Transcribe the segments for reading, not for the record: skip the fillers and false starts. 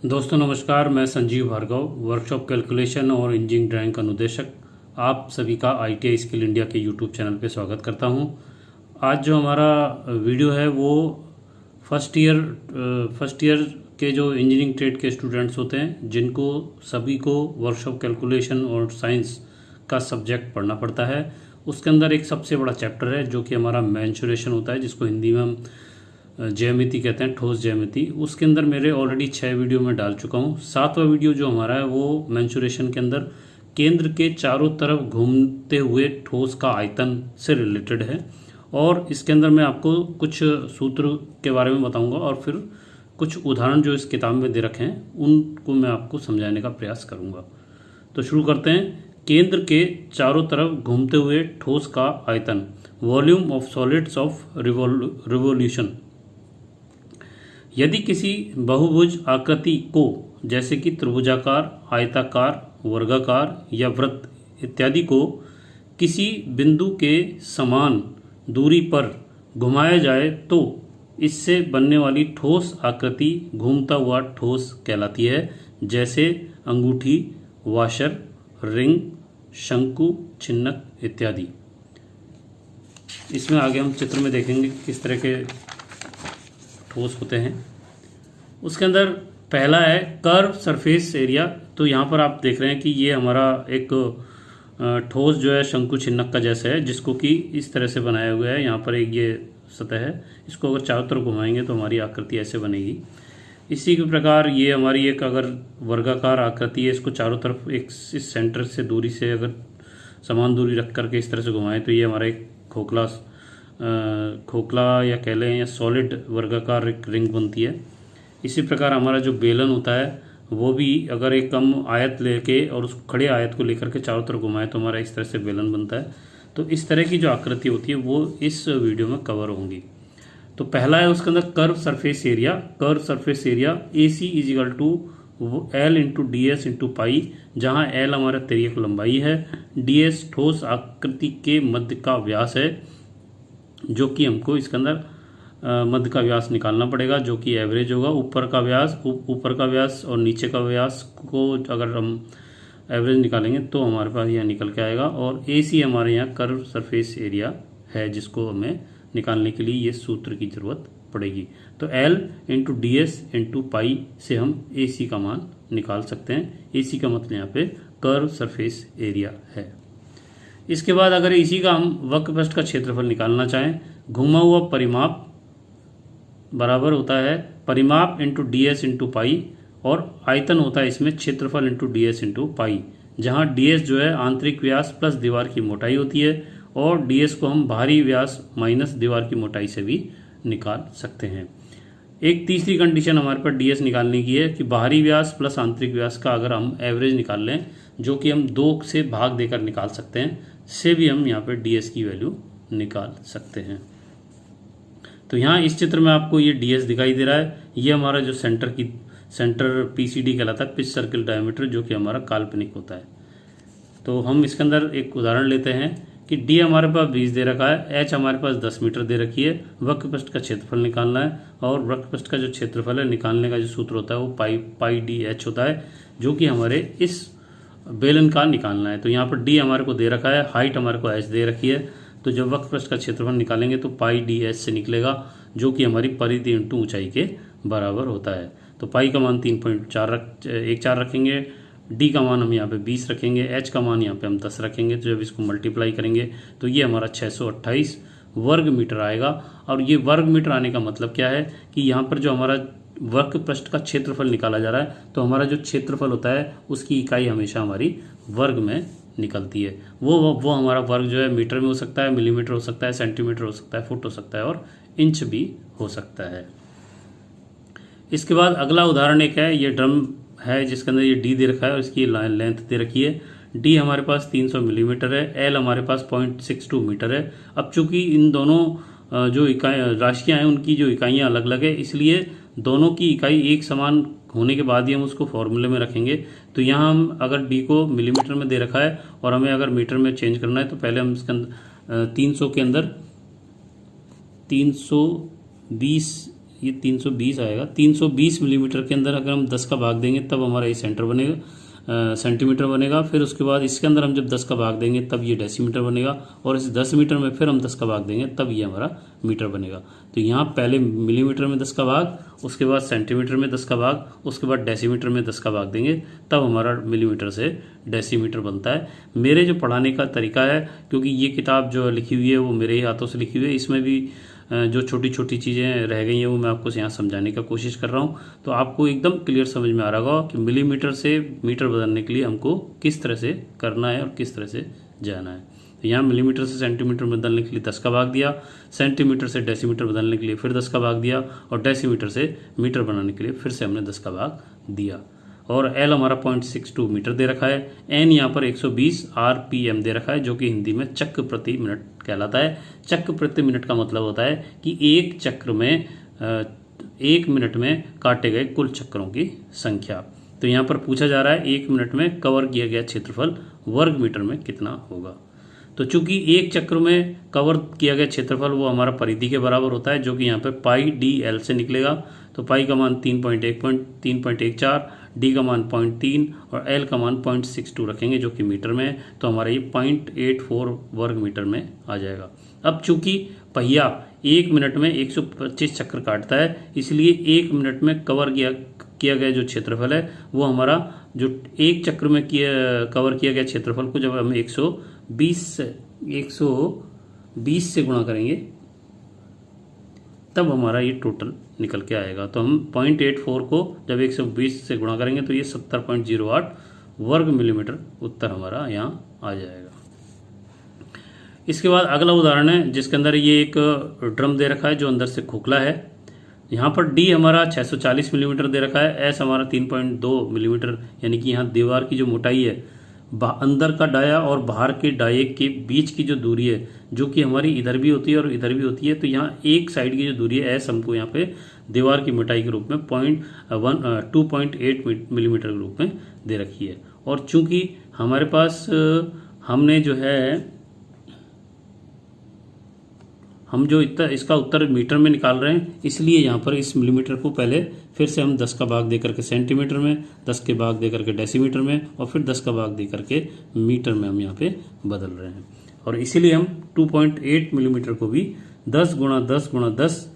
दोस्तों नमस्कार, मैं संजीव भार्गव, वर्कशॉप कैलकुलेशन और इंजीनियरिंग ड्राइंग का अनुदेशक आप सभी का ITI स्किल इंडिया के यूट्यूब चैनल पे स्वागत करता हूं। आज जो हमारा वीडियो है वो फर्स्ट ईयर के जो इंजीनियरिंग ट्रेड के स्टूडेंट्स होते हैं, जिनको सभी को वर्कशॉप कैलकुलेशन और साइंस का सब्जेक्ट पढ़ना पड़ता है। उसके अंदर एक सबसे बड़ा चैप्टर है जो कि हमारा मेंसुरेशन होता है, जिसको हिंदी में हम ज्यामिति कहते हैं, ठोस ज्यामिति। उसके अंदर मेरे ऑलरेडी 6 वीडियो में डाल चुका हूँ। 7वां वीडियो जो हमारा है वो मेंसुरेशन के अंदर केंद्र के चारों तरफ घूमते हुए ठोस का आयतन से रिलेटेड है, और इसके अंदर मैं आपको कुछ सूत्र के बारे में बताऊंगा और फिर कुछ उदाहरण जो इस किताब में दे रखे हैं उनको मैं आपको समझाने का प्रयास करूंगा। तो शुरू करते हैं। केंद्र के चारों तरफ घूमते हुए ठोस का आयतन, volume of solids of revolution. यदि किसी बहुभुज आकृति को, जैसे कि त्रिभुजाकार, आयताकार, वर्गाकार या वृत्त इत्यादि को, किसी बिंदु के समान दूरी पर घुमाया जाए तो इससे बनने वाली ठोस आकृति घूमता हुआ ठोस कहलाती है, जैसे अंगूठी, वाशर, रिंग, शंकु, छिन्नक इत्यादि। इसमें आगे हम चित्र में देखेंगे किस तरह के ठोस होते हैं। उसके अंदर पहला है कर्व सरफेस एरिया। तो यहाँ पर आप देख रहे हैं कि ये हमारा एक ठोस जो है शंकु छिन्नक का जैसा है, जिसको कि इस तरह से बनाया हुआ है। यहाँ पर एक ये सतह है, इसको अगर चारों तरफ घुमाएंगे तो हमारी आकृति ऐसे बनेगी। इसी के प्रकार ये हमारी एक अगर वर्गाकार आकृति है, इसको चारों तरफ एक इस सेंटर से दूरी से अगर समान दूरी रख करके इस तरह से घुमाएं तो ये हमारा एक खोखला या कह लें या सॉलिड वर्गाकार एक रिंग बनती है। इसी प्रकार हमारा जो बेलन होता है वो भी अगर एक कम आयत लेके और उस खड़े आयत को लेकर के चारों तरफ घुमाएं तो हमारा इस तरह से बेलन बनता है। तो इस तरह की जो आकृति होती है वो इस वीडियो में कवर होंगी। तो पहला है उसके अंदर curve surface area. Curve surface area AC is equal to L into DS into pi, जहाँ L हमारा तिर्यक लंबाई है, DS ठोस आकृति के मध्य का व्यास है, जो कि हमको इसके अंदर मध्य का व्यास निकालना पड़ेगा, जो कि एवरेज होगा। ऊपर का व्यास और नीचे का व्यास को अगर हम एवरेज निकालेंगे तो हमारे पास यह निकल के आएगा। और AC हमारे यहाँ कर्व सरफेस एरिया है, जिसको हमें निकालने के लिए ये सूत्र की जरूरत पड़ेगी। तो L इंटू DS इंटू पाई से हम AC का मान निकाल सकते हैं। AC का मतलब यहाँ पे कर्व सरफेस एरिया है। इसके बाद अगर इसी का हम वक्रपृष्ठ का क्षेत्रफल निकालना चाहें, घुमा हुआ परिमाप बराबर होता है परिमाप इंटू DS इंटू पाई, और आयतन होता है इसमें क्षेत्रफल इंटू DS इंटू पाई, जहाँ DS जो है आंतरिक व्यास प्लस दीवार की मोटाई होती है, और DS को हम बाहरी व्यास माइनस दीवार की मोटाई से भी निकाल सकते हैं। एक तीसरी कंडीशन हमारे पास DS निकालने की है कि बाहरी व्यास प्लस आंतरिक व्यास का अगर हम एवरेज निकाल लें, जो कि हम 2 से भाग देकर निकाल सकते हैं, से भी हम यहाँ पे DS की वैल्यू निकाल सकते हैं। तो यहाँ इस चित्र में आपको ये DS दिखाई दे रहा है। ये हमारा जो सेंटर PCD कहलाता है, पिच सर्किल डायमीटर, जो कि हमारा काल्पनिक होता है। तो हम इसके अंदर एक उदाहरण लेते हैं कि D हमारे पास 20 दे रखा है, H हमारे पास 10 मीटर दे रखी है, वक्रपृष्ठ का क्षेत्रफल निकालना है, और वक्रपृष्ठ का जो क्षेत्रफल है निकालने का जो सूत्र होता है वो पाई DH होता है, जो कि हमारे इस बेलन का निकालना है। तो यहाँ पर D हमारे को दे रखा है, हाइट हमारे को H दे रखी है, तो जब वक्रपृष्ठ का क्षेत्रफल निकालेंगे तो पाई DH से निकलेगा, जो कि हमारी परिधि इंटू ऊंचाई के बराबर होता है। तो पाई का मान 3.14 रखेंगे, D का मान हम यहाँ पे 20 रखेंगे, H का मान यहाँ पे हम 10 रखेंगे। तो जब इसको मल्टीप्लाई करेंगे तो ये हमारा 628 वर्ग मीटर आएगा। और ये वर्ग मीटर आने का मतलब क्या है कि यहाँ पर जो हमारा वक्रपृष्ठ का क्षेत्रफल निकाला जा रहा है, तो हमारा जो क्षेत्रफल होता है उसकी इकाई हमेशा हमारी वर्ग में निकलती है। वो हमारा वर्ग जो है मीटर में हो सकता है, मिलीमीटर हो सकता है, सेंटीमीटर हो सकता है, फुट हो सकता है, और इंच भी हो सकता है। इसके बाद अगला उदाहरण एक है, ये ड्रम है जिसके अंदर ये D दे रखा है और इसकी लेंथ दे रखी है। D हमारे पास 300 मिलीमीटर है, L हमारे पास 0.62 मीटर है। अब चूंकि इन दोनों जो राशियां हैं उनकी जो इकाइयां अलग अलग है, इसलिए दोनों की इकाई एक समान होने के बाद ही हम उसको फॉर्मूले में रखेंगे। तो यहाँ हम अगर D को मिलीमीटर में दे रखा है और हमें अगर मीटर में चेंज करना है, तो पहले हम इसके अंदर 300 के अंदर 320 ये 320 आएगा। 320 मिलीमीटर के अंदर अगर हम 10 का भाग देंगे तब हमारा ये सेंटर बनेगा, सेंटीमीटर बनेगा। फिर उसके बाद इसके अंदर हम जब 10 का भाग देंगे तब ये डेसीमीटर बनेगा, और इस 10 मीटर में फिर हम 10 का भाग देंगे तब ये हमारा मीटर बनेगा। तो यहाँ पहले मिलीमीटर में 10 का भाग, उसके बाद सेंटीमीटर में 10 का भाग, उसके बाद डेसीमीटर में 10 का भाग देंगे तब हमारा मिलीमीटर से डेसीमीटर बनता है। मेरे जो पढ़ाने का तरीका है, क्योंकि ये किताब जो लिखी हुई है वो मेरे ही हाथों से लिखी हुई है, इसमें भी जो छोटी छोटी चीज़ें रह गई हैं वो मैं आपको यहाँ समझाने का कोशिश कर रहा हूँ। तो आपको एकदम क्लियर समझ में आ रहा होगा कि मिलीमीटर से मीटर बदलने के लिए हमको किस तरह से करना है और किस तरह से जाना है। तो यहाँ मिलीमीटर से सेंटीमीटर बदलने के लिए 10 का भाग दिया, सेंटीमीटर से डेसीमीटर बदलने के लिए फिर 10 का भाग दिया, और डेसीमीटर से मीटर बनाने के लिए फिर से हमने 10 का भाग दिया। और एल हमारा 0.62 मीटर दे रखा है। एन यहाँ पर 120 RPM दे रखा है, जो कि हिंदी में चक्र प्रति मिनट कहलाता है। चक्र प्रति मिनट का मतलब होता है कि एक चक्र में 1 मिनट में काटे गए कुल चक्रों की संख्या। तो यहाँ पर पूछा जा रहा है 1 मिनट में कवर किया गया क्षेत्रफल वर्ग मीटर में कितना होगा। तो चूंकि एक चक्र में कवर किया गया क्षेत्रफल वो हमारा परिधि के बराबर होता है, जो कि यहाँ पे πdl से निकलेगा। तो पाई का मान 3.14, डी का मान 0.3 और एल का मान 0.62 रखेंगे, जो कि मीटर में है। तो हमारा ये 0.84 वर्ग मीटर में आ जाएगा। अब चूंकि पहिया 1 मिनट में 125 चक्कर काटता है, इसलिए 1 मिनट में कवर किया गया जो क्षेत्रफल है वो हमारा जो एक चक्र में कवर किया गया क्षेत्रफल को जब हम 120 से गुणा करेंगे तब हमारा ये टोटल निकल के आएगा। तो हम 0.84 को जब 120 से गुणा करेंगे तो ये 70.08 वर्ग मिलीमीटर उत्तर हमारा यहाँ आ जाएगा। इसके बाद अगला उदाहरण है जिसके अंदर ये एक ड्रम दे रखा है जो अंदर से खोखला है। यहाँ पर डी हमारा 640 मिलीमीटर दे रखा है, एस हमारा 3.2 मिलीमीटर, यानी कि यहाँ दीवार की जो मोटाई है, अंदर का डाया और बाहर के डाये के बीच की जो दूरी है, जो कि हमारी इधर भी होती है और इधर भी होती है। तो यहाँ एक साइड की जो दूरी है एस हमको यहाँ पे दीवार की मोटाई के रूप में 2.8 मिलीमीटर के रूप में दे रखी है। और चूंकि हमारे पास हमने जो है हम जो इसका उत्तर मीटर में निकाल रहे हैं, इसलिए यहाँ पर इस मिलीमीटर को पहले फिर से हम 10 का भाग देकर के सेंटीमीटर में, 10 के भाग देकर के डेसीमीटर में, और फिर 10 का भाग देकर के मीटर में हम यहाँ पे बदल रहे हैं। और इसीलिए हम 2.8 मिलीमीटर को भी 10 गुणा 10 गुणा 10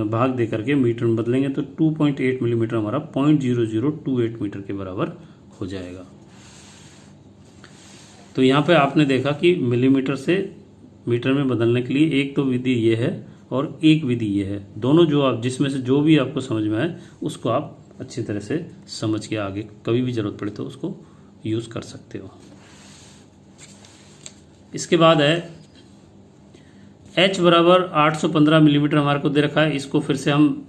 भाग देकर के मीटर में बदलेंगे तो 2.8 मिलीमीटर हमारा 0.0028 मीटर के बराबर हो जाएगा। तो यहाँ पे आपने देखा कि मिलीमीटर से मीटर में बदलने के लिए एक तो विधि ये है और एक विधि ये है। दोनों जो आप जिसमें से जो भी आपको समझ में आए उसको आप अच्छी तरह से समझ के आगे कभी भी जरूरत पड़े तो उसको यूज़ कर सकते हो। इसके बाद है H बराबर 815 मिलीमीटर हमारे को दे रखा है। इसको फिर से हम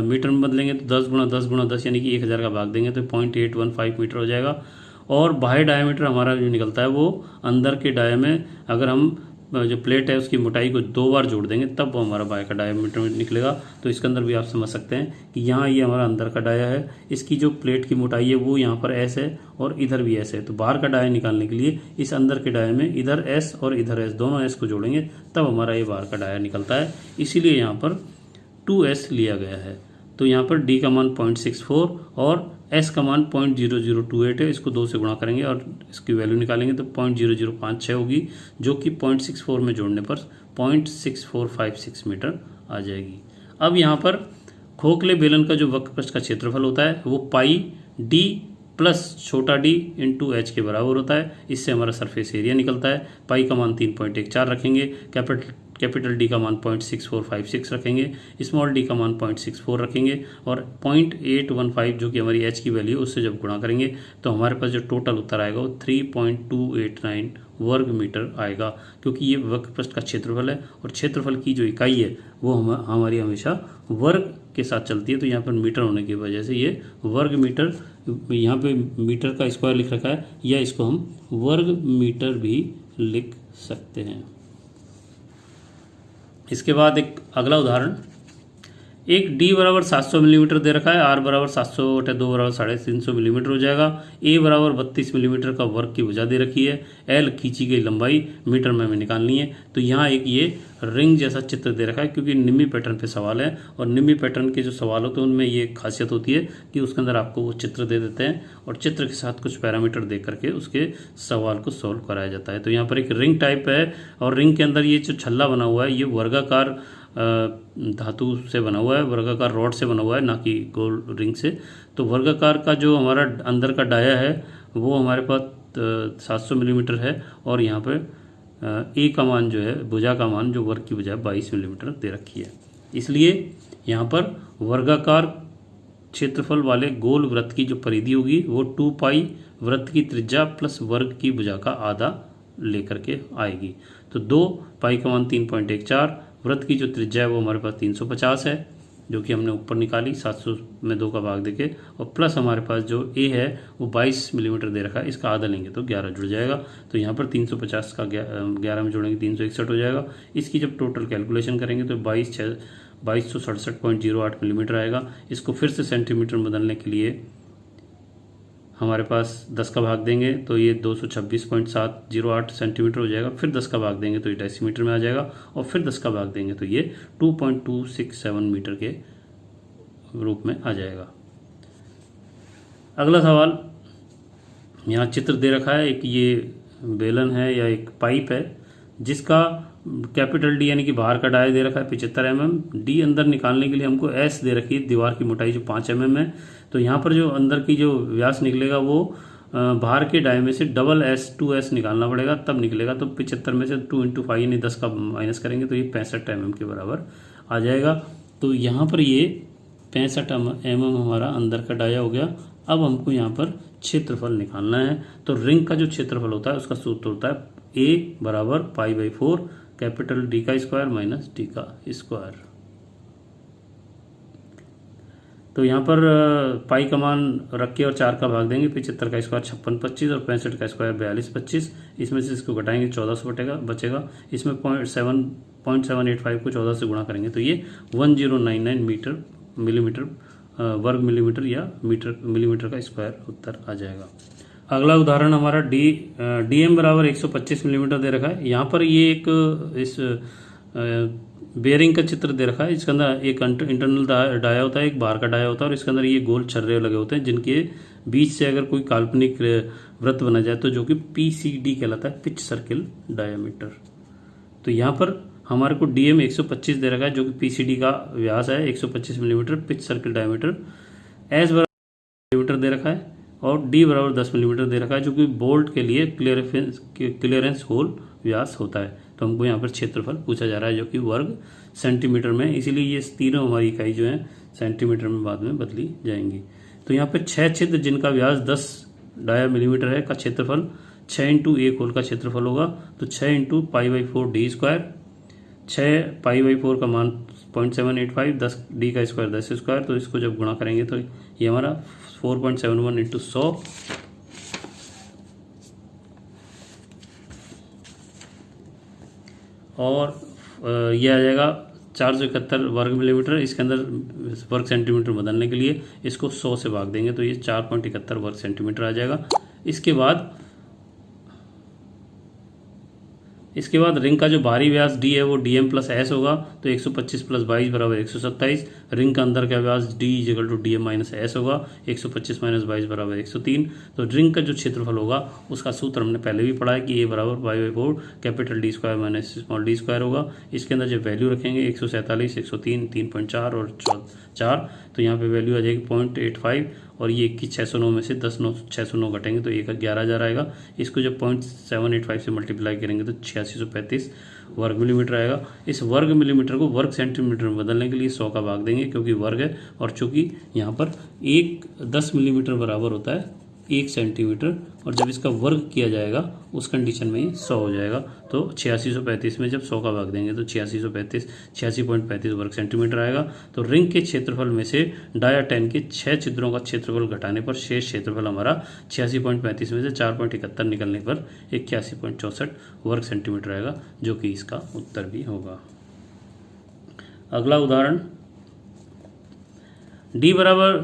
मीटर में बदलेंगे तो 10 गुणा 10 गुणा 10 यानी कि 1000 का भाग देंगे तो 0.815 मीटर हो जाएगा। और बाह्य डायमीटर हमारा जो निकलता है वो अंदर के डाया में अगर हम जो प्लेट है उसकी मोटाई को 2 बार जोड़ देंगे तब वो हमारा बाह्य का डायमीटर निकलेगा। तो इसके अंदर भी आप समझ सकते हैं कि यहाँ ये हमारा अंदर का डाया है, इसकी जो प्लेट की मोटाई है वो यहाँ पर S है और इधर भी S है। तो बाहर का डाया निकालने के लिए इस अंदर के डाया में इधर S और इधर S दोनों S को जोड़ेंगे तब हमारा ये बाहर का डाया निकलता है। इसीलिए यहाँ पर 2S लिया गया है। तो यहाँ पर D का मान 0.64 और S का मान 0.0028 है। इसको 2 से गुणा करेंगे और इसकी वैल्यू निकालेंगे तो 0.0056 होगी, जो कि 0.64 में जोड़ने पर 0.6456 मीटर आ जाएगी। अब यहाँ पर खोखले बेलन का जो वक्रपृष्ठ का क्षेत्रफल होता है वो पाई D प्लस छोटा d इंटू एच के बराबर होता है। इससे हमारा सरफेस एरिया निकलता है। पाई का मान 3.14 रखेंगे, कैपिटल डी का मान 0.6456 रखेंगे, स्मॉल डी का मान 0.64 रखेंगे और 0.815 जो कि हमारी एच की वैल्यू उससे जब गुणा करेंगे तो हमारे पास जो टोटल उत्तर आएगा वो 3.289 वर्ग मीटर आएगा। क्योंकि ये वक्रपृष्ठ का क्षेत्रफल है और क्षेत्रफल की जो इकाई है वो हमारी हमेशा वर्ग के साथ चलती है। तो यहाँ पर मीटर होने की वजह से ये वर्ग मीटर, यहाँ पे मीटर का स्क्वायर लिख रखा है या इसको हम वर्ग मीटर भी लिख सकते हैं। इसके बाद एक अगला उदाहरण, एक डी बराबर 700 मिलीमीटर दे रखा है, आर बराबर 700 बटे 2 बराबर 350 मिलीमीटर हो जाएगा। ए बराबर 32 मिलीमीटर का वर्ग की भुजा दे रखी है। एल खींची गई लंबाई मीटर में हमें निकालनी है। तो यहाँ एक ये रिंग जैसा चित्र दे रखा है, क्योंकि निम्मी पैटर्न पे सवाल है और निम्मी पैटर्न के जो सवाल होते हैं उनमें ये खासियत होती है कि उसके अंदर आपको वो चित्र दे देते हैं और चित्र के साथ कुछ पैरामीटर दे करके उसके सवाल को सॉल्व कराया जाता है। तो यहाँ पर एक रिंग टाइप है और रिंग के अंदर ये जो छल्ला बना हुआ है ये वर्गाकार धातु से बना हुआ है, वर्गाकार रॉड से बना हुआ है, ना कि गोल रिंग से। तो वर्गाकार का जो हमारा अंदर का डाया है वो हमारे पास 700 मिलीमीटर है और यहाँ पर ए का मान जो है, भुजा का मान जो वर्ग की भुजा 22 मिलीमीटर दे रखी है। इसलिए यहाँ पर वर्गाकार क्षेत्रफल वाले गोल वृत्त की जो परिधि होगी वो 2 पाई वृत्त की त्रिज्या प्लस वर्ग की भुजा का आधा लेकर के आएगी। तो 2 पाई का मान 3.14, वृत्त की जो त्रिज्या है वो हमारे पास 350 है जो कि हमने ऊपर निकाली 700 में 2 का भाग देके, और प्लस हमारे पास जो ए है वो 22 मिलीमीटर दे रखा है, इसका आधा लेंगे तो 11 जुड़ जाएगा। तो यहाँ पर 350 का 11 में जोड़ेंगे 361 हो जाएगा। इसकी जब टोटल कैलकुलेशन करेंगे तो 2267.08 मिलीमीटर आएगा। इसको फिर से सेंटीमीटर में बदलने के लिए हमारे पास 10 का भाग देंगे तो ये 226.708 सेंटीमीटर हो जाएगा। फिर 10 का भाग देंगे तो ये डेसीमीटर में आ जाएगा और फिर 10 का भाग देंगे तो ये 2.267 मीटर के रूप में आ जाएगा। अगला सवाल, यहाँ चित्र दे रखा है, एक ये बेलन है या एक पाइप है जिसका कैपिटल डी यानी कि बाहर का डाया दे रखा है 75 mm। डी अंदर निकालने के लिए हमको एस दे रखी है, दीवार की मोटाई जो 5 mm है। तो यहाँ पर जो अंदर की जो व्यास निकलेगा वो बाहर के डाय में से डबल एस 2s निकालना पड़ेगा तब निकलेगा। तो 75 में से 2 × 5 यानी 10 का माइनस करेंगे तो ये 65 mm के बराबर आ जाएगा। तो यहाँ पर ये 65 mm हमारा अंदर का डाया हो गया। अब हमको यहाँ पर क्षेत्रफल निकालना है। तो रिंग का जो क्षेत्रफल होता है उसका सूत्र होता है ए बराबर π/4 कैपिटल डी का स्क्वायर माइनस डी का स्क्वायर। तो यहाँ पर पाई का मान रख के और 4 का भाग देंगे, 75 का स्क्वायर 5625 और 65 का स्क्वायर 4225। इसमें से इसको घटाएंगे 1400 बचेगा। इसमें 0.785 को 14 से गुणा करेंगे तो ये 1099 मिलीमीटर वर्ग मिलीमीटर या मिलीमीटर का स्क्वायर उत्तर आ जाएगा। अगला उदाहरण हमारा डीएम बराबर 125 मिलीमीटर दे रखा है। यहाँ पर ये एक इस बेयरिंग का चित्र दे रखा है। इसके अंदर एक इंटरनल डाया होता है, एक बाहर का डाया होता है और इसके अंदर ये गोल छर्रे लगे होते हैं जिनके बीच से अगर कोई काल्पनिक वृत्त बना जाए तो जो कि पीसीडी कहलाता है, पिच सर्किल डायमीटर। तो यहाँ पर हमारे को डीएम 125 दे रखा है जो कि पीसीडी का व्यास है 125 millimetre, pitch circle diameter. S बराबर मिलीमीटर दे रखा है और डी बराबर 10 मिलीमीटर दे रखा है जो कि बोल्ट के लिए क्लियरेंस होल व्यास होता है। तो हमको यहाँ पर क्षेत्रफल पूछा जा रहा है जो कि वर्ग सेंटीमीटर में, इसीलिए ये तीनों हमारी इकाई जो है सेंटीमीटर में बाद में बदली जाएंगी। तो यहाँ पर 6 छिद्र जिनका व्यास 10 डाया मिलीमीटर है का क्षेत्रफल 6 × 1 होल का क्षेत्रफल होगा। तो 6 × π/4 डी स्क्वायर, 6 π/4 का मान 0.785, 10 डी का स्क्वायर 10 स्क्वायर। तो इसको जब गुणा करेंगे तो ये हमारा 4.71 × 100 और यह आ जाएगा 471 वर्ग मिलीमीटर। इसके अंदर वर्ग सेंटीमीटर बदलने के लिए इसको 100 से भाग देंगे तो ये 4.71 वर्ग सेंटीमीटर आ जाएगा। इसके बाद रिंग का जो बाहरी व्यास डी है वो डीएम प्लस एस होगा। तो 125 + 22 बराबर 127। रिंग का अंदर का व्यास डी = डीएम माइनस एस होगा। 125 - 22 बराबर 103। तो रिंग का जो क्षेत्रफल होगा उसका सूत्र हमने पहले भी पढ़ा है कि ए बराबर π/4 capital D square minus small D square होगा। इसके अंदर जब वैल्यू रखेंगे 147, 103, 3.4 और 4, तो यहाँ पे वैल्यू आ जाएगी 0.85 और ये 609 में से 609 घटेंगे तो 11,000 आएगा। इसको जब 0.785 से मल्टीप्लाई करेंगे तो 8635 वर्ग मिलीमीटर आएगा। इस वर्ग मिलीमीटर को वर्ग सेंटीमीटर में बदलने के लिए 100 का भाग देंगे क्योंकि वर्ग है और चूंकि यहाँ पर 10 मिलीमीटर बराबर होता है 1 सेंटीमीटर, और जब इसका वर्ग किया जाएगा उस कंडीशन में 100 हो जाएगा। तो 8635 में जब 100 का भाग देंगे तो 86.35 वर्ग सेंटीमीटर आएगा। तो रिंग के क्षेत्रफल में से डाया 10 के 6 छिद्रों का क्षेत्रफल घटाने पर शेष क्षेत्रफल हमारा 86.35 में से 4.71 निकलने पर 81.64 वर्ग सेंटीमीटर आएगा जो कि इसका उत्तर भी होगा। अगला उदाहरण डी बराबर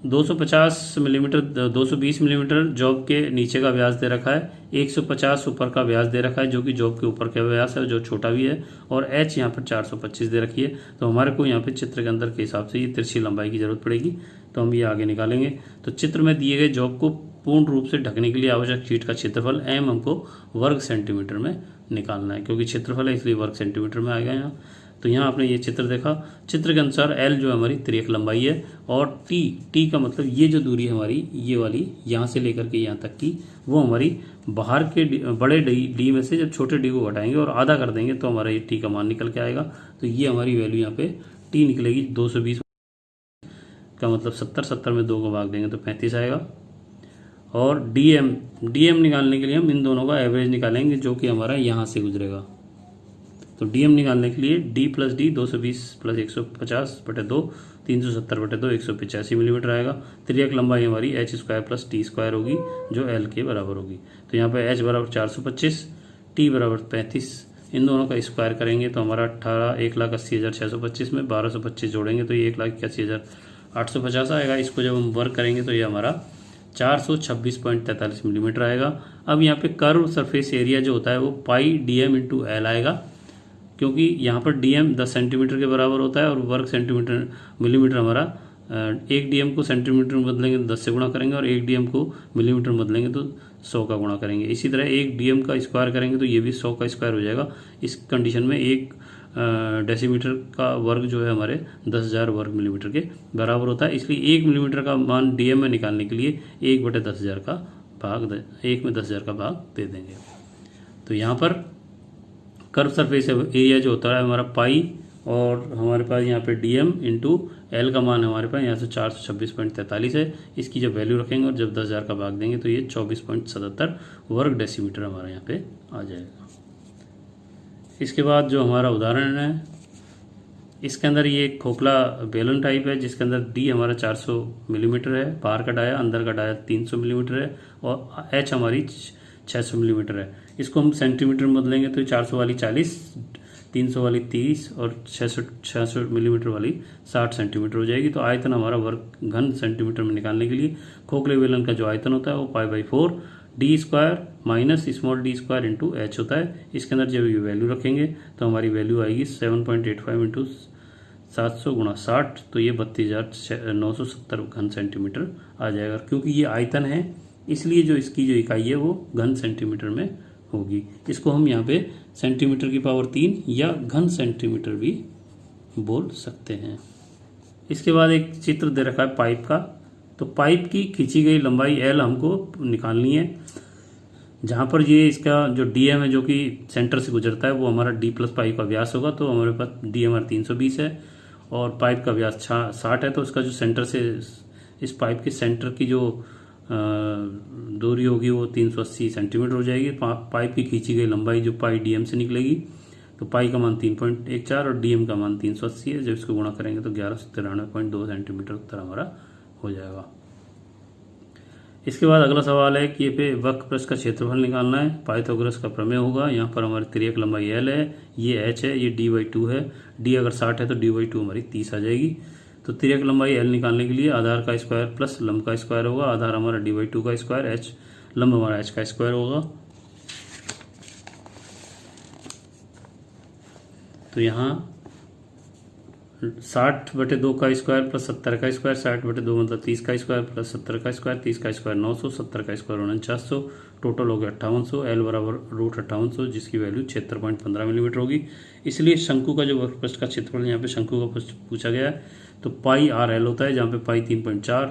250 मिलीमीटर 220 मिलीमीटर जॉब के नीचे का व्यास दे रखा है, 150 ऊपर का व्यास दे रखा है जो कि जॉब के ऊपर का व्यास है जो छोटा भी है, और एच यहाँ पर 425 दे रखी है। तो हमारे को यहाँ पे चित्र के अंदर के हिसाब से ये तिरछी लंबाई की जरूरत पड़ेगी, तो हम ये आगे निकालेंगे। तो चित्र में दिए गए जॉब को पूर्ण रूप से ढकने के लिए आवश्यक शीट का क्षेत्रफल एम हमको वर्ग सेंटीमीटर में निकालना है, क्योंकि क्षेत्रफल है इसलिए वर्ग सेंटीमीटर में आएगा यहाँ। तो यहाँ आपने ये चित्र देखा, चित्र के अनुसार एल जो है हमारी तिर्यक लंबाई है, और टी का मतलब ये जो दूरी है हमारी ये वाली यहाँ से लेकर के यहाँ तक की, वो हमारी बाहर के बड़े डी में से जब छोटे डी को घटाएंगे और आधा कर देंगे तो हमारा ये टी का मान निकल के आएगा। तो ये हमारी वैल्यू यहाँ पे टी निकलेगी 220 का मतलब 70 में 2 को भाग देंगे तो 35 आएगा। और डीएम निकालने के लिए हम इन दोनों का एवरेज निकालेंगे जो कि हमारा यहाँ से गुजरेगा। तो डीएम निकालने के लिए D plus D 220 plus 150/2 370/2 185 millimetre आएगा। तिर्यक लंबाई हमारी H square plus T square होगी जो एल के बराबर होगी। तो यहाँ पर एच बराबर 425, टी बराबर 35, इन दोनों का स्क्वायर करेंगे तो हमारा 1,80,625 में 1225 जोड़ेंगे तो ये 1,81,850 आएगा। इसको जब हम वर्क करेंगे तो ये हमारा 426.43 मिलीमीटर आएगा। अब यहाँ पे कर्व सरफेस एरिया जो होता है वो पाई डीएम इंटू एल आएगा, क्योंकि यहाँ पर डीएम 10 सेंटीमीटर के बराबर होता है और वर्ग सेंटीमीटर मिलीमीटर हमारा एक डीएम को सेंटीमीटर में बदलेंगे तो 10 से गुणा करेंगे और एक डीएम को मिलीमीटर में बदलेंगे तो 100 का गुणा करेंगे। इसी तरह एक डीएम का स्क्वायर करेंगे तो ये भी 100 का स्क्वायर हो जाएगा। इस कंडीशन में एक डेसीमीटर का वर्ग जो है हमारे 10,000 वर्ग मिलीमीटर के बराबर होता है, इसलिए 1 मिलीमीटर का मान डीएम में निकालने के लिए 1/10,000 का भाग 1 में 10,000 का भाग दे देंगे। तो यहाँ पर कर्व सरफेस एरिया जो होता है हमारा पाई, और हमारे पास यहाँ पे डीएम इंटू एल का मान हमारे पास यहाँ से 426.43 है। इसकी जब वैल्यू रखेंगे और जब 10,000 का भाग देंगे तो ये 24.77 वर्ग डेसीमीटर हमारा यहाँ पे आ जाएगा। इसके बाद जो हमारा उदाहरण है इसके अंदर ये एक खोखला बेलन टाइप है जिसके अंदर डी हमारा 400 मिलीमीटर है, बाहर का डाया, अंदर का डाया 300 मिलीमीटर है और एच हमारी 600 मिलीमीटर है। इसको हम सेंटीमीटर में बदलेंगे तो 400 वाली 40, 300 वाली 30 और 600 मिलीमीटर वाली 60 सेंटीमीटर हो जाएगी। तो आयतन हमारा वर्ग घन सेंटीमीटर में निकालने के लिए खोखले बेलन का जो आयतन होता है वो पाई/4 D square minus small D square into H होता है। इसके अंदर जब ये वैल्यू रखेंगे तो हमारी वैल्यू आएगी 7.85 इंटू 700 गुणा 60, तो ये 32,970 घन सेंटीमीटर आ जाएगा। क्योंकि ये आयतन है इसलिए जो इसकी जो इकाई है वो घन सेंटीमीटर में होगी। इसको हम यहाँ पे सेंटीमीटर की पावर 3 या घन सेंटीमीटर भी बोल सकते हैं। इसके बाद एक चित्र दे रखा है पाइप का। तो पाइप की खींची गई लंबाई एल हमको निकालनी है। जहाँ पर ये इसका जो डीएम है जो कि सेंटर से गुजरता है वो हमारा डी प्लस पाइप का व्यास होगा, तो हमारे पास डी हमारा 320 है और पाइप का व्यास 60 है। तो उसका जो सेंटर से इस पाइप के सेंटर की जो दूरी होगी वो 380 सेंटीमीटर हो जाएगी। पाइप की खींची गई लंबाई जो पाई डीएम से निकलेगी, तो पाई का मान 3.14 और डीएम का मान 380 है। जब इसको गुणा करेंगे तो 1193.2 सेंटीमीटर उत्तर हमारा हो जाएगा। इसके बाद अगला सवाल है कि ये पे वक्र पृष्ठ का क्षेत्रफल निकालना है। पाइथागोरस का प्रमेय होगा। यहाँ पर हमारी तिर्यक लंबाई एल है, ये एच है, ये डी/2 है। डी अगर 60 है तो डी/2 हमारी 30 आ जाएगी। तो तिर्यक लंबाई एल निकालने के लिए आधार का स्क्वायर प्लस लंब का स्क्वायर होगा। आधार हमारा डी/2 का स्क्वायर, एच लंब हमारा एच का स्क्वायर होगा। तो यहाँ 60/2 का स्क्वायर प्लस 70 का स्क्वायर, 60/2 मतलब 30 का स्क्वायर प्लस 70 का स्क्वायर, 30 का स्क्वायर 900, 70 का स्क्वायर 4900, टोटल हो गया 5800। एल बराबर √5800 जिसकी वैल्यू 76.15 मिलीमीटर होगी। इसलिए शंकु का जो वक्र पृष्ठ का क्षेत्रफल यहाँ पे शंकु का पूछा गया है तो पाई आर एल होता है, जहाँ पे पाई 3.4,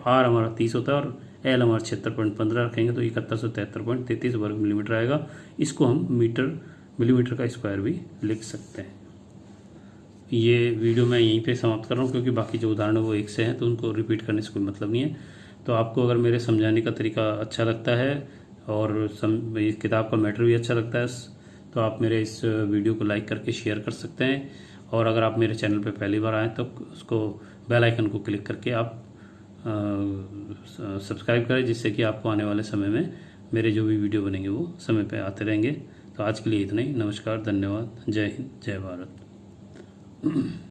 आर हमारा 30 होता है और एल हमारा 76.15 रखेंगे तो 7173.33 वर्ग मिलीमीटर आएगा। इसको हम मिलीमीटर का स्क्वायर भी लिख सकते हैं। ये वीडियो मैं यहीं पे समाप्त कर रहा हूँ क्योंकि बाकी जो उदाहरण है वो एक से हैं तो उनको रिपीट करने से कोई मतलब नहीं है। तो आपको अगर मेरे समझाने का तरीका अच्छा लगता है और इस किताब का मैटर भी अच्छा लगता है तो आप मेरे इस वीडियो को लाइक करके शेयर कर सकते हैं। और अगर आप मेरे चैनल पे पहली बार आएँ तो उसको बेल आइकन को क्लिक करके आप सब्सक्राइब करें, जिससे कि आपको आने वाले समय में मेरे जो भी वीडियो बनेंगे वो समय पे आते रहेंगे। तो आज के लिए इतना ही। नमस्कार, धन्यवाद, जय हिंद, जय भारत।